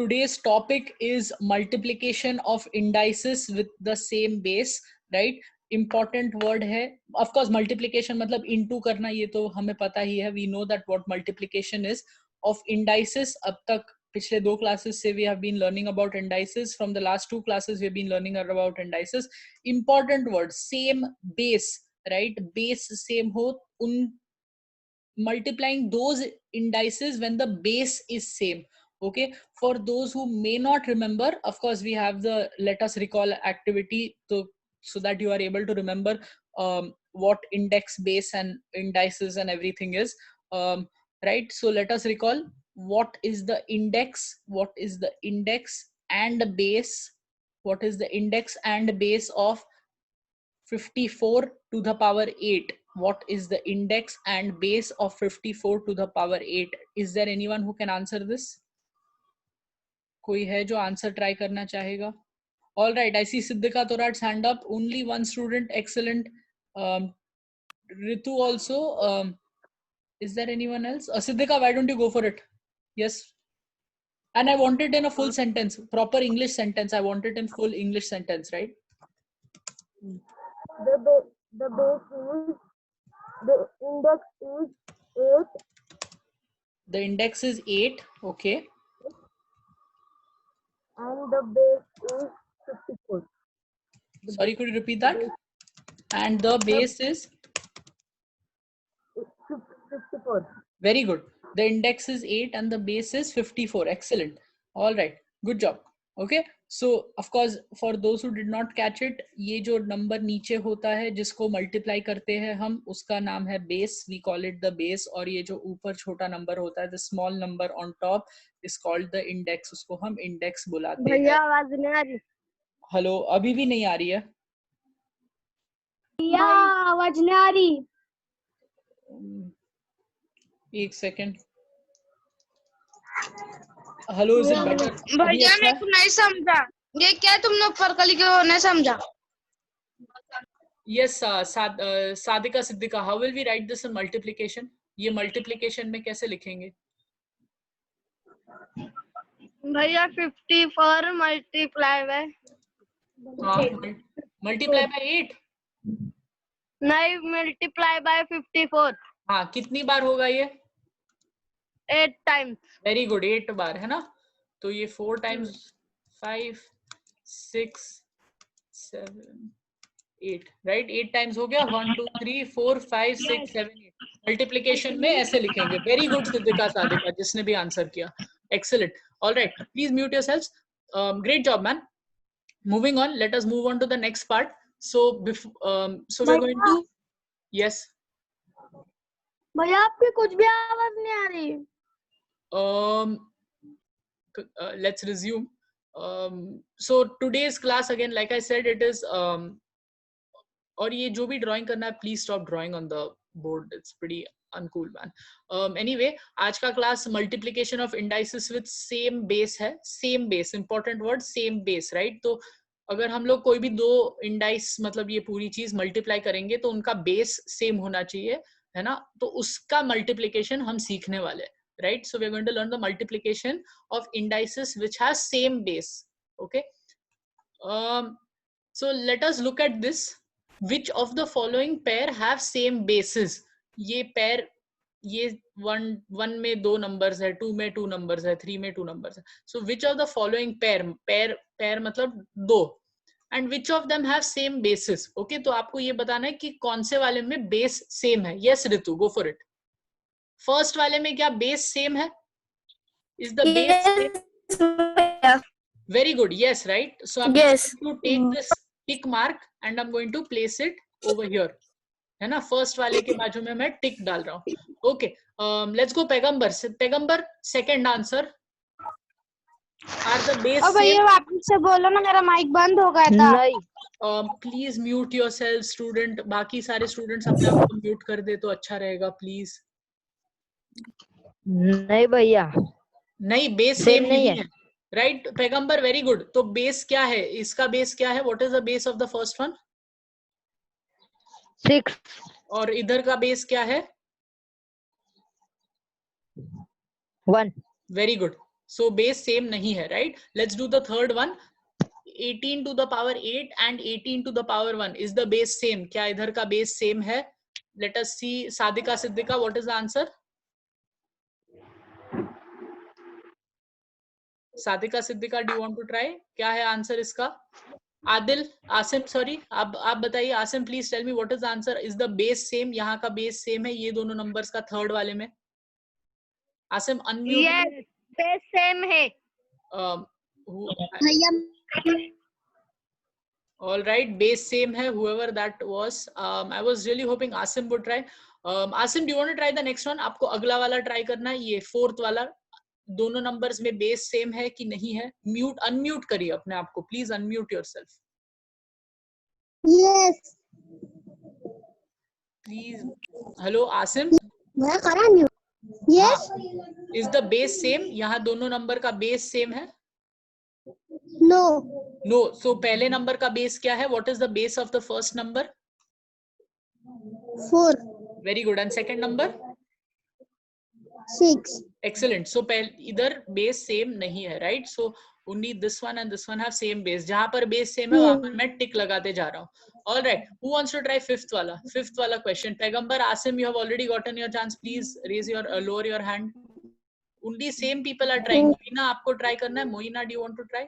today's topic is multiplication of indices with the same base, right? Important word है, of course multiplication मतलब into करना, ये तो हमें पता ही है, we know that what multiplication is of indices. अब तक पिछले 2 classes से we have been learning about indices. From the last 2 classes we have been learning about indices. Important word, same base, right? Base same हो, उन multiplying those indices when the base is same. Okay, for those who may not remember, of course we have the let us recall activity to, so that you are able to remember what index, base and indices and everything is, right? So let us recall what is the index, what is the index and base, what is the index and base of 54 to the power 8. What is the index and base of 54 to the power 8? Is there anyone who can answer this? कोई है जो answer try करना चाहेगा? All right, I see Siddhika Thorat's hand up. Only one student. Excellent. Ritu also. Is there anyone else? Siddhika, why don't you go for it? Yes. And I want it in a full sentence, proper English sentence. I want it in full English sentence, right? The base is, the index is 8. The index is 8. Okay. And the base is 54. Sorry, could you repeat that? And the base is 54. Very good. The index is 8 and the base is 54. Excellent. All right. Good job. Okay. So, of course, for those who did not catch it, ये जो number नीचे होता है जिसको multiply करते हैं हम, उसका नाम है base. We call it the base. और ये जो ऊपर छोटा number होता है, the small number on top is called the index. उसको हम index बुलाते हैं. भैया आवाज नहीं आ रही. हेलो, अभी भी नहीं आ रही है? भैया आवाज नहीं आ रही. एक second. Hello, is it better? भैया मैं को नहीं समझा, ये क्या तुमने ऊपर का लिखे हो, नहीं समझा. Yes, Sadika Siddiqua, how will we write this in multiplication? ये मल्टीप्लिकेशन में कैसे लिखेंगे? भैया 54 मल्टीप्लाई बाय, मल्टीप्लाई बाय 8. नहीं मल्टीप्लाई बाय 54. हाँ, कितनी बार होगा ये? 8 टाइम्स. वेरी गुड, 8 बार है ना. तो ये 4 टाइम्स 5 6 7 8, राइट? 8 टाइम्स हो गया. 1 2 3 4 5 6 7 8. मल्टीप्लिकेशन में ऐसे लिखेंगे. वेरी गुड सिद्दीका, सादिका, जिसने भी आंसर किया. Excellent. All right, please mute yourselves. Great job, man. Moving on, let us move on to the next part. So we're going to, yes. भैया आपकी कुछ भी आवाज नहीं आ रही. Let's resume. So today's class, again, like I said, it is और ये जो भी drawing करना है, please stop drawing on the board. It's pretty uncool, man. Anyway, आज का class multiplication of indices with same base है. Same base, important word, same base, right? तो अगर हम लोग कोई भी 2 इंडाइस, मतलब ये पूरी चीज मल्टीप्लाई करेंगे तो उनका बेस सेम होना चाहिए, है ना? तो उसका मल्टीप्लिकेशन हम सीखने वाले हैं, right? So we are going to learn the multiplication of indices which has same base. Okay. So let us look at this. Which of the following pair have same bases? ये pair, ये 1 में 2 numbers है, 2 में 2 numbers है, 3 में 2 numbers है. So which of the following pair मतलब 2, and which of them have same bases? Okay, तो आपको ये बताना है कि कौन से वाले में base same है. Yes Ritu, go for it. First वाले में क्या base same है? Is the base same? Very good. Yes, right? So I'm going to take this tick mark and I'm going to place it over here. है ना? First वाले के बाजू में मैं tick डाल रहा हूँ. Okay, let's go पैगंबर. पैगंबर, second answer. Are the base same? भैया वापस से बोलो ना, मेरा माइक बंद हो गया था. नहीं. Please mute yourself, student. बाकी सारे students अपने आप को mute कर दे तो अच्छा रहेगा, please. नहीं भैया, नहीं, base same नहीं है. Right, पैगंबर, very good. तो base क्या है? इसका base क्या है? What is the base of the first one? 6. और इधर का base क्या है? 1. Very good. So base same नहीं है, right? Let's do the third one. 18 to the power 8 and 18 to the power 1 is the base same? क्या इधर का बेस सेम है? Let us see. Sadika Siddika, what is the answer? Sadika Siddika, do you want to try? क्या है answer इसका? Adil, Asim, sorry, आप बताइए. Asim, please tell me what is the answer. Is the base same? यहाँ का बेस सेम है ये दोनों नंबर्स का थर्ड वाले में? Asim unmute. Yes, base same है. All right, base same hai, whoever that was. I was really hoping Asim would try. Asim, do you want to try the next one? आपको अगला वाला ट्राई करना है, ये फोर्थ वाला. दोनों नंबर्स में बेस सेम है कि नहीं है? म्यूट, अनम्यूट करिए अपने आप को, please unmute yourself. Yes, please. Hello Asim. मैं करा नहीं. Yes. Is the base same? यहाँ दोनों नंबर का बेस सेम है? नो. नो. सो पहले नंबर का बेस क्या है? What is the base of the first number? 4. Very good. And second number? 6. Excellent. So इधर बेस सेम नहीं है, right? So only this one and this one have same base. जहां पर base same है वहां पर मैं टिक लगाते जा रहा हूँ. All right, who wants to try fifth वाला question? Paigambar, Asim, you have already gotten your chance. Please raise your, lower your hand. Only same people are trying. Moina, आपको ट्राई करना है. Moina, do you want to try?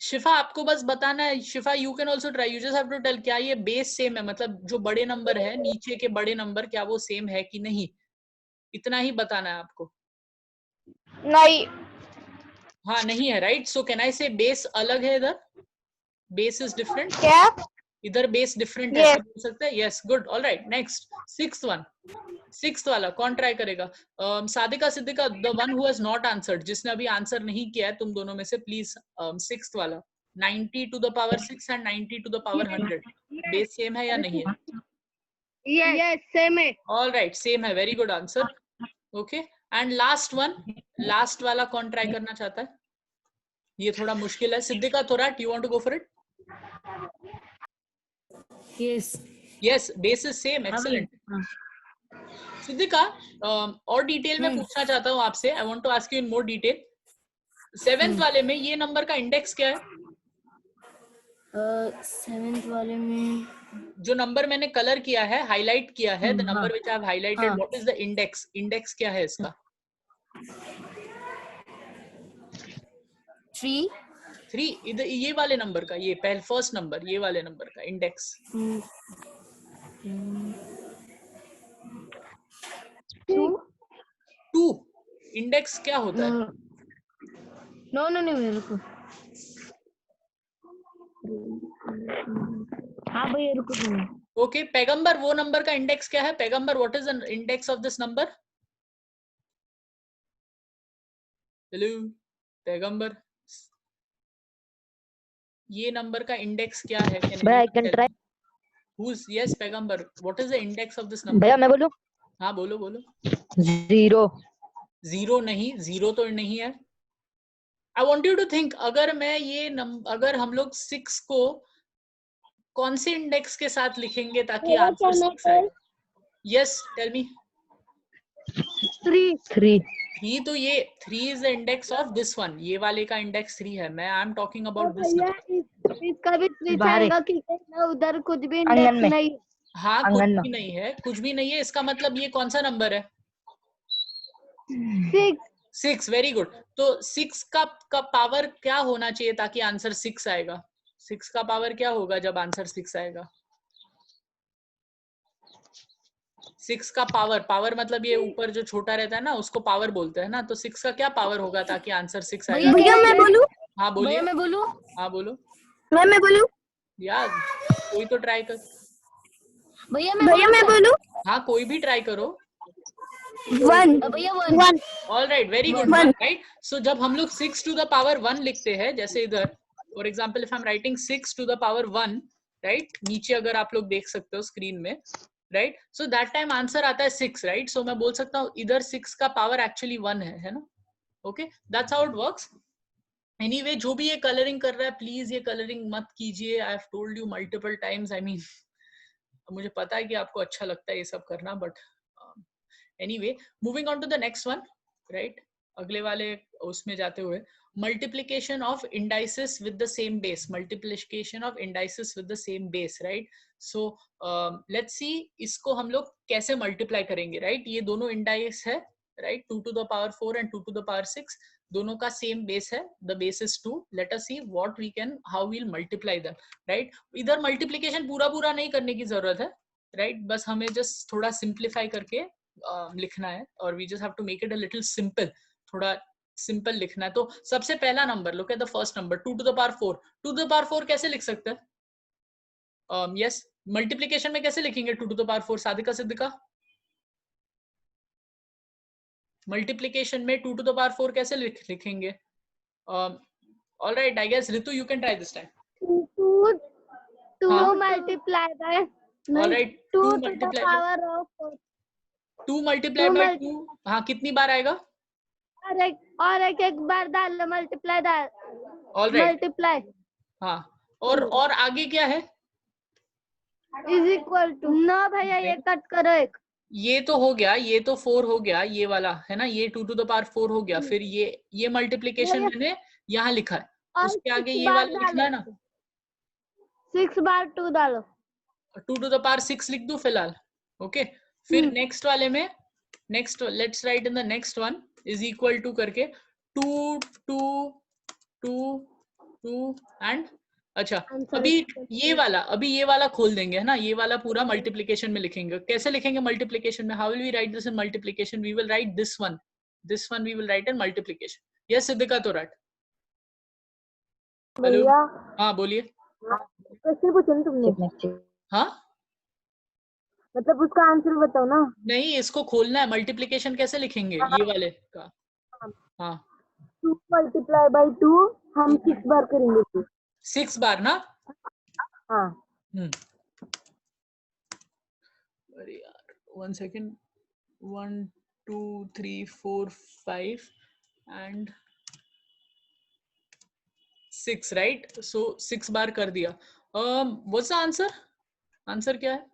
Shifa, आपको बस बताना है. Shifa, you can also try. You just have to tell क्या ये base same है, मतलब जो बड़े नंबर है, नीचे के बड़े नंबर, क्या वो सेम है कि नहीं, इतना ही बताना है आपको. नहीं. हाँ, नहीं है, राइट? सो कैन आई से बेस अलग है इधर? Base is different. क्या? इधर बेस डिफरेंट है, बोल सकते हैं. Yes, good. All right, next sixth one. Sixth वाला कौन ट्राई करेगा? Sadika Siddika, the one who has not answered, जिसने अभी आंसर नहीं किया है तुम दोनों में से, प्लीज. सिक्स्थ वाला, 90 to the power 6 and 90 to the power 100, base same है या नहीं है? यस, सेम है. ऑल राइट, सेम है. Very good answer. Okay, and last one. Last वाला कौन ट्राई करना चाहता है? ये थोड़ा मुश्किल है. Siddika Thorat, you want to go for it? Yes. Yes, base is same. Excellent. Siddika, और डिटेल में पूछना चाहता हूँ आपसे. I want to ask you in more detail. Seventh वाले में ये नंबर का इंडेक्स क्या है? सेवेंथ वाले में जो नंबर मैंने कलर किया है, हाईलाइट किया है, the number which I have highlighted, what is the index? Index क्या है इसका? 3. इधर ये वाले नंबर का, ये पहले फर्स्ट नंबर, ये वाले नंबर का इंडेक्स. 2. इंडेक्स क्या होता है? नो मेरे को. हाँ भैया रुको. ओके, पैगंबर, वो नंबर का इंडेक्स क्या है? पैगंबर, what is the index of this number? Hello पैगंबर, ये नंबर का इंडेक्स क्या है? भैया I can try. Who's, yes पैगंबर, what is the index of this number? भैया मैं बोलूं? हाँ बोलो. 0. 0 नहीं, 0 तो नहीं है. I want you to think, अगर मैं ये अगर हम लोग 6 को कौन से इंडेक्स के साथ लिखेंगे ताकि आंसर 6 आए? Yes, tell me. 3. ही तो ये 3 is the index of this one. ये वाले का इंडेक्स 3 है. मैं I'm talking about this number. इसका भी 3 आएगा कि उधर कुछ भी इंडेक्स नहीं. हाँ, कुछ भी नहीं है, कुछ भी नहीं है. इसका मतलब ये कौन सा नंबर है? 6. Very good. तो 6 का पावर क्या होना चाहिए ताकि आंसर 6 आएगा? 6 का पावर क्या होगा जब आंसर 6 आएगा? 6 का पावर मतलब ये ऊपर जो छोटा रहता है ना, उसको पावर बोलते हैं ना. तो 6 का क्या पावर होगा ताकि आंसर 6 आएगा? भैया मैं बोलूं? हाँ बोलिए. मैं बोलूं? हाँ बोलो मैं बोलूं? यार, कोई तो ट्राई कर. भैया मैं बोलूं? हाँ, कोई भी ट्राई करो. 1. भैया 1. All right, very good. Right, so जब हम लोग 6 to the power 1 लिखते हैं, जैसे इधर for example if I am writing 6 to the power 1, right, नीचे अगर आप लोग देख सकते हो स्क्रीन में, right, so that time answer आता है 6, राइट. सो मैं बोल सकता हूँ इधर 6 का पावर एक्चुअली 1 है ना. Okay, that's how it works. Anyway, जो भी ये कलरिंग कर रहा है, प्लीज ये कलरिंग मत कीजिए. I have told you multiple times. I mean, मुझे पता है कि आपको अच्छा लगता है ये सब करना, but anyway moving on to the next one, right, अगले वाले उसमें जाते हुए, multiplication of indices with the same base, multiplication of indices with the same base, right? So let's see इसको हम लोग कैसे multiply करेंगे, right? ये दोनों indices है, right? 2 to the power 4 and 2 to the power 6, दोनों का same base है, the base is 2. Let us see what we can, how we'll multiply them, right? इधर multiplication पूरा नहीं करने की जरूरत है, right? बस हमें just थोड़ा simplify करके लिखना है, और we just have to make it a little simple, थोड़ा सिंपल लिखना है. तो सबसे पहला number, look at the first number 2 to the power 4. 2 to the power 4 कैसे लिख सकते हैं? यस, मल्टीप्लिकेशन में कैसे लिखेंगे 2 to the power 4? Sadika Siddika, multiplication में 2 to the power 4 कैसे लिखेंगे? All right, I guess Ritu you can try this time. 2 multiply by, all right, 2 2 to the multiply power of 4. 2 multiply by 2, हाँ कितनी बार आएगा? और एक बार डाल, मल्टीप्लाई डाल, ऑलराइट, मल्टीप्लाई हाँ, और आगे क्या है? इज इक्वल टू, ना भैया ये कट करो एक, ये तो हो गया, ये तो 4 हो गया, ये वाला है ना, ये 2 to the power 4 हो गया. फिर ये मल्टीप्लिकेशन मैंने यहाँ लिखा है, उसके आगे ये वाला लिखना है ना. 6 बार 2 डालो, 2 to the power 6 लिख दूं फिलहाल. ओके, फिर नेक्स्ट वाले में, next let's write in the next one is equal to करके 2 2 2 2 एंड, अच्छा अभी ये वाला खोल देंगे, है ना, ये वाला पूरा मल्टीप्लिकेशन में लिखेंगे. कैसे लिखेंगे मल्टीप्लिकेशन में? How will we write this in multiplication? We will write this one we will write in multiplication. Yes Siddika Thorat, hello, हाँ बोलिए. क्वेश्चन पूछो ना तुमने, हाँ मतलब उसका आंसर बताओ ना. नहीं, इसको खोलना है. मल्टीप्लिकेशन कैसे लिखेंगे ये वाले का? हाँ 2 multiply by 2 हम 6 बार करेंगे. 6 बार ना? हाँ. अरे यार 1 सेकेंड, 1 2 3 4 5 and 6, राइट? सो 6 बार कर दिया. What's the answer? आंसर क्या है,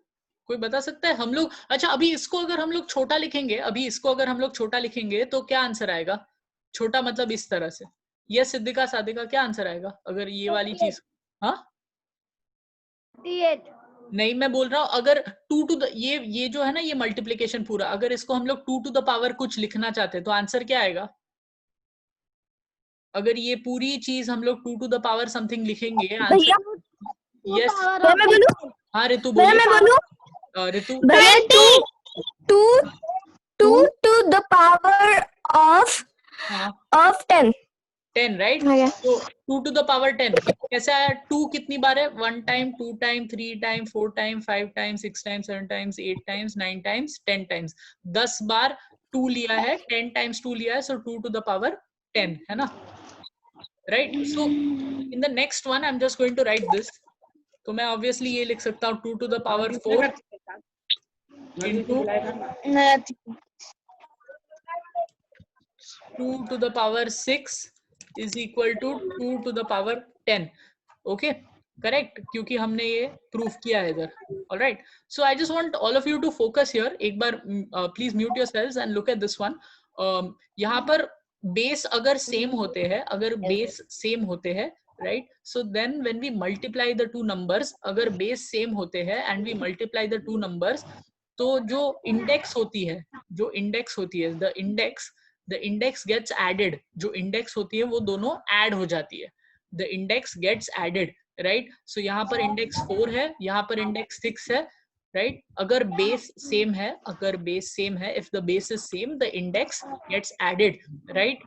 कोई बता सकता है हम लोग? अच्छा अभी इसको अगर हम लोग छोटा लिखेंगे, तो क्या आंसर आएगा? छोटा मतलब इस तरह से. यस सिद्दिका सादिका, क्या आंसर आएगा अगर ये वाली चीज? हाँ 38. नहीं, मैं बोल रहा हूँ अगर 2 to the, ये जो है ना, ये मल्टीप्लिकेशन पूरा, अगर इसको हम लोग 2 to the power कुछ लिखना चाहते हैं तो आंसर क्या आएगा? अगर ये पूरी चीज हम लोग 2 to the power समथिंग लिखेंगे, आंसर. यस, हाँ रितु बोलिए. Ritu, 2 to the power of 10. 10, right? तो 2 to the power 10 कैसे आया? 2 कितनी बार है? 1 time, 2 time, 3 time, 4 time, 5 time, 6 time, 7 times, 8 times, 9 times, 10 times. 10 बार 2 लिया है, 10 टाइम्स 2 लिया है, सो 2 to the power 10 है ना, right? So in the next one I am just going to write this. तो मैं ऑब्वियसली ये लिख सकता हूँ 2 to the power 4 into 2 to the power 6 is equal to 2 to the power 10. Okay, correct, क्योंकि हमने ये प्रूफ किया है इधर. Alright, so I just want all of you to focus here. एक बार please mute yourselves and look at this one. यहाँ पर base अगर सेम होते हैं, right? So then when we multiply the two numbers, अगर बेस सेम होते हैं and we multiply the two numbers, तो जो इंडेक्स होती है, the index gets added. जो इंडेक्स होती है वो दोनों ऐड हो जाती है. The index gets added, right? So यहाँ पर इंडेक्स 4 है, यहाँ पर इंडेक्स 6 है, right? अगर बेस सेम है, if the base is same, the index gets added, right?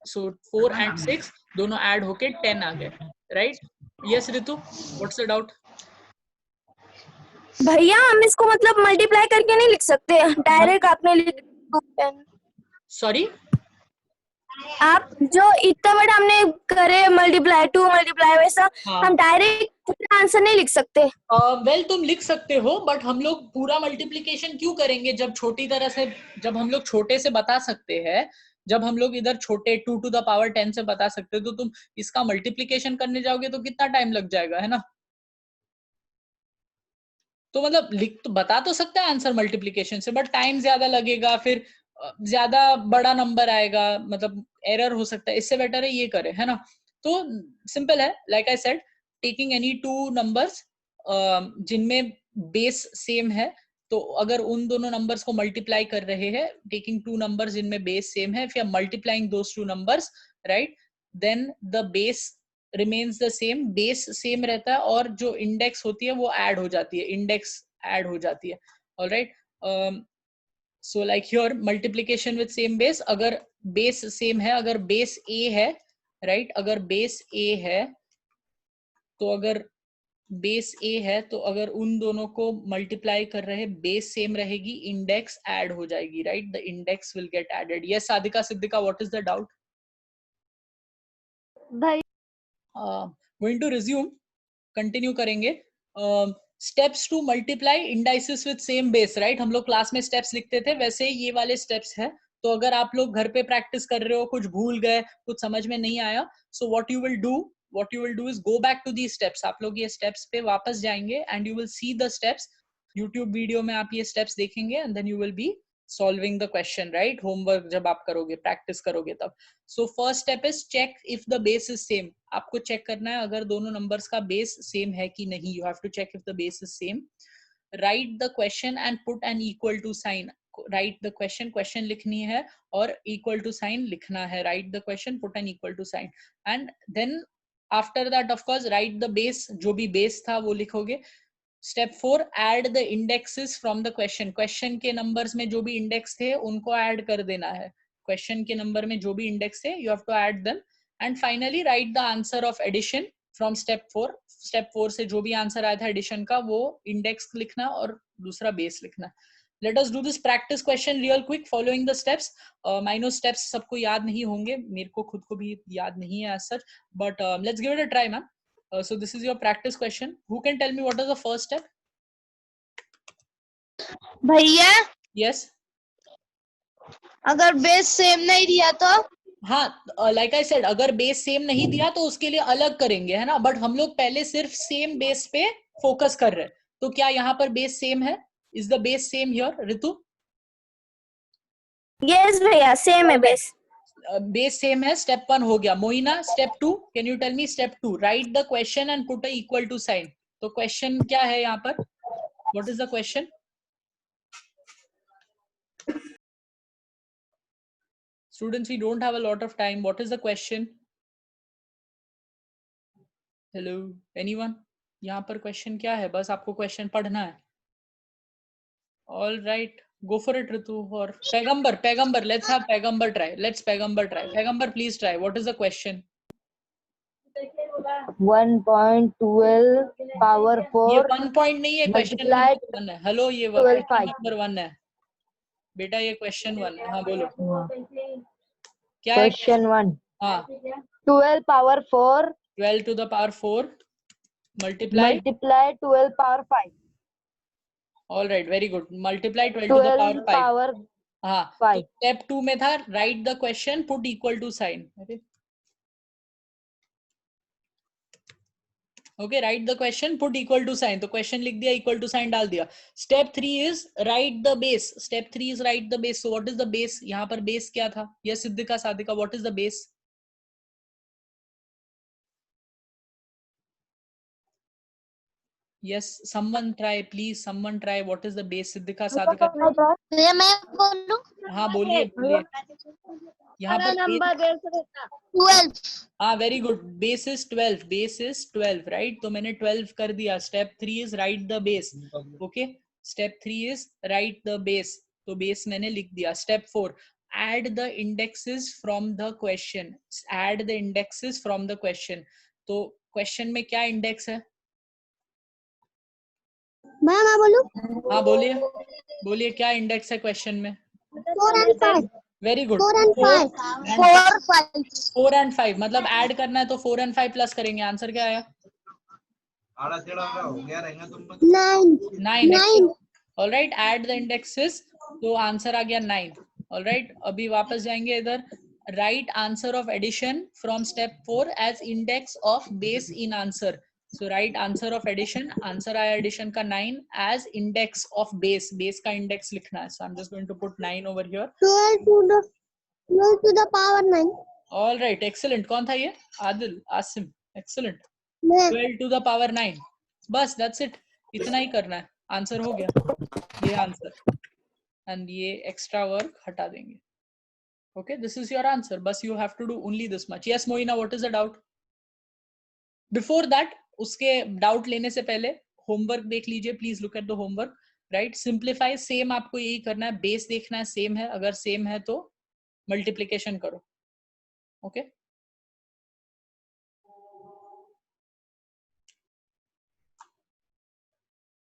So 4 and 6 दोनों ऐड होके 10 आ गए, right? Yes Ritu, what's the doubt? भैया हम इसको मतलब मल्टीप्लाई करके नहीं लिख सकते, डायरेक्ट आपने लिख. सॉरी, आप जो इतना बड़ा हमने करे मल्टीप्लाई 2 मल्टीप्लाई वैसा, हम डायरेक्ट पूरा आंसर नहीं लिख सकते. वेल तुम लिख सकते हो, बट हम लोग पूरा मल्टीप्लिकेशन क्यों करेंगे जब छोटी तरह से, जब हम लोग छोटे से बता सकते हैं, जब हम लोग इधर छोटे 2 to the power 10 से बता सकते हैं, तो तुम इसका मल्टीप्लिकेशन करने जाओगे तो कितना टाइम लग जाएगा, है ना? तो मतलब लिख तो बता तो सकता है आंसर मल्टीप्लीकेशन से, बट टाइम ज्यादा लगेगा, फिर ज्यादा बड़ा नंबर आएगा, मतलब एरर हो सकता है। इससे बेटर है ये करे, है ना। तो सिंपल है, like I said, taking any two numbers जिनमें बेस सेम है, तो अगर उन दोनों नंबर्स को मल्टीप्लाई कर रहे हैं, टेकिंग टू नंबर्स जिनमें बेस सेम है, फिर multiplying those two numbers, right, then the base remains the same, base same रहता है, और जो इंडेक्स होती है वो ऐड हो जाती है, इंडेक्स ऐड हो जाती है। Alright, so like here multiplication with same base, अगर बेस सेम है, अगर बेस ए है, राइट, अगर बेस ए है, तो अगर बेस ए है, तो अगर उन दोनों को मल्टीप्लाई कर रहे, बेस सेम रहेगी, इंडेक्स ऐड हो जाएगी, right, the index will get added. Yes Sadhika, Siddhika, what is the doubt? भाई गोइंग टू रिज्यूम, कंटिन्यू करेंगे। Steps to multiply indices with same base, right, हम लोग क्लास में स्टेप्स लिखते थे, वैसे ये वाले स्टेप्स है। तो अगर आप लोग घर पे प्रैक्टिस कर रहे हो, कुछ भूल गए, कुछ समझ में नहीं आया, so what you will do is go back to the steps. आप लोग ये स्टेप्स पे वापस जाएंगे एंड you will see the steps. YouTube video में आप ये स्टेप्स देखेंगे and then you will be solving the question, right, homework जब आप करोगे, प्रैक्टिस करोगे तब। So first step is check if the base is same. आपको चेक करना है अगर दोनों नंबर्स का बेस सेम है कि नहीं। You have to check if the base is same. Write the question and put an equal to sign. Write the question, question लिखनी है और इक्वल टू साइन लिखना है। Write the question, put an equal to sign, and then after that of course write the base, जो भी base था वो लिखोगे। Step 4, add the indexes from the question. Question के नंबर्स में जो भी इंडेक्स थे उनको ऐड कर देना है। क्वेश्चन के नंबर में जो भी इंडेक्स थे, you have to add them. And finally write the answer of addition from step 4। Step 4 से जो भी आंसर आया था एडिशन का, वो इंडेक्स लिखना और दूसरा बेस लिखना। Let us do this practice question real quick following the steps. Minor steps सबको याद नहीं होंगे, मेरे को खुद को भी याद नहीं है as such, but let's give it a try, man. So this is your practice question. Who can tell me what is the first step? भैया Yes. अगर बेस सेम नहीं दिया तो? हाँ, like I said, अगर बेस सेम नहीं दिया तो उसके लिए अलग करेंगे, है ना, बट हम लोग पहले सिर्फ सेम बेस पे फोकस कर रहे हैं। तो क्या यहाँ पर बेस सेम है? Is the base same here, Ritu? Yes भैया, सेम है बेस। बेस सेम है, स्टेप 1 हो गया। Mohina, step 2, can you tell me step 2? Write the question and put a equal to sign. तो क्वेश्चन क्या है यहाँ पर? What is the question? Students, we don't have a lot of time. What is the question? Hello, anyone? यहाँ पर question क्या है? बस आपको क्वेश्चन पढ़ना है। All right, go for it, Ritu. Or Pegambar, let's have Pegambar try. Let's Pegambar try. Pegambar, please try. What is the question? 1.12 power 4 ये 1 point नहीं है, क्वेश्चन नंबर 1 है। हेलो, ये क्वेश्चन नंबर 1 है बेटा, ये क्वेश्चन 1 है। हाँ बोलो, क्या है क्वेश्चन 1? हाँ, 12 power 4 12 to the power 4 multiply 12 power 5. All right, very good. Multiply 12 to the power 5. power हाँ, 5. तो स्टेप 2 में था write the question, put equal to sign. Okay, write the question, put equal to sign. तो question लिख दिया, equal to sign डाल दिया। Step 3 is write the base. Step 3 is write the base. So what is the base? यहाँ पर base क्या था? Yes Siddhika, Sadhika, what is the base? Yes, someone try, please. Someone try. What is the base? Siddhika, Sadhika. भैया मैं बोलूं? हाँ बोलिए बोलिए। यहाँ पर नंबर 12। हाँ, very good. Base is 12, base is 12, right. तो मैंने 12 कर दिया। Step 3 is write the base. Okay, step 3 is write the base, तो बेस मैंने लिख दिया। Step 4, add the indexes from the question. Add the indexes from the question. तो question में क्या इंडेक्स है? मैं बोलूं? हाँ बोलिए बोलिए, क्या इंडेक्स है क्वेश्चन में? 4 and 5। Very good. 4 and 5। 4 and 5 मतलब ऐड करना है, तो 4 and 5 प्लस करेंगे। आंसर क्या आया? 9। All right, add the indexes, तो आंसर आ गया 9। ऑल राइट, अभी वापस जाएंगे इधर। Right answer of addition from step 4 as index of base in answer. So write answer of addition. Answer आया addition का 9 as index of base. Base का index लिखना है. So I'm just going to put 9 over here. 12 to the power 9. All right, excellent. कौन था ये? Adil, Asim. Excellent. मैं 12 to the power 9. बस that's it. इतना ही करना है. आंसर हो गया. ये आंसर. And ये extra work हटा देंगे. Okay, this is your answer. बस you have to do only this much. Yes, Moina, what is the doubt? Before that, उसके डाउट लेने से पहले होमवर्क देख लीजिए. Please look at the homework. Right, simplify. Same आपको यही करना है. बेस देखना है सेम है. अगर सेम है तो मल्टीप्लिकेशन करो. ओके